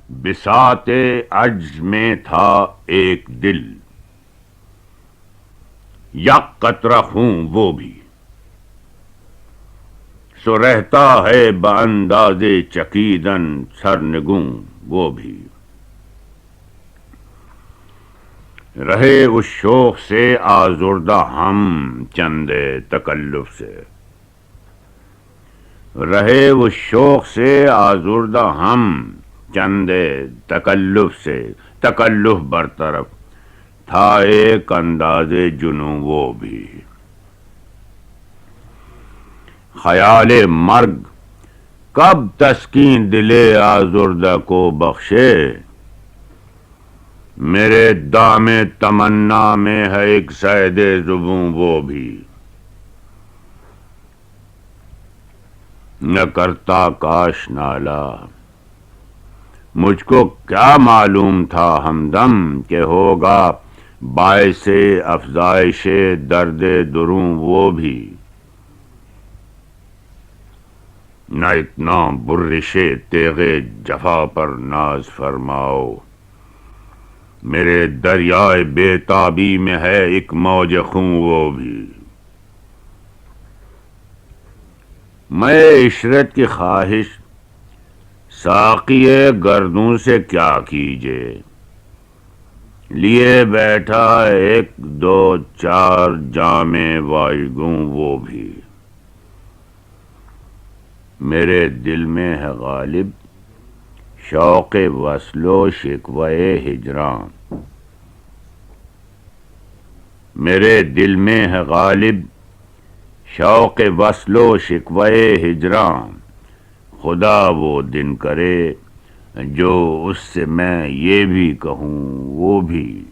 بساط عجز میں تھا ایک دل، یک قطرہ خوں وہ بھی، سو رہتا ہے بانداز چکیدن سرنگوں وہ بھی۔ رہے اس شوق سے آزردہ ہم چند تکلف سے، رہے اس شوق سے آزردہ ہم چند تکلف سے، تکلف برطرف تھا ایک انداز جنوں وہ بھی۔ خیال مرگ کب تسکین دل آزردہ کو بخشے، میرے دام تمنا میں ہے ایک صید زبوں وہ بھی۔ نہ کرتا کاش نالا، مجھ کو کیا معلوم تھا ہمدم کہ ہوگا باعث افزائش درد دروں وہ بھی۔ نہ اتنا برش تیغ جفا پر ناز فرماؤ، میرے دریائے بے تابی میں ہے ایک موج خوں وہ بھی۔ میں عشرت کی خواہش ساقی گردوں سے کیا کیجے، لیے بیٹھا ایک دو چار جام وائگوں وہ بھی۔ میرے دل میں ہے غالب شوق وصل و شکوہ ہجران، میرے دل میں ہے غالب شوق وصل و شکوہ ہجران، خدا وہ دن کرے جو اس سے میں یہ بھی کہوں وہ بھی۔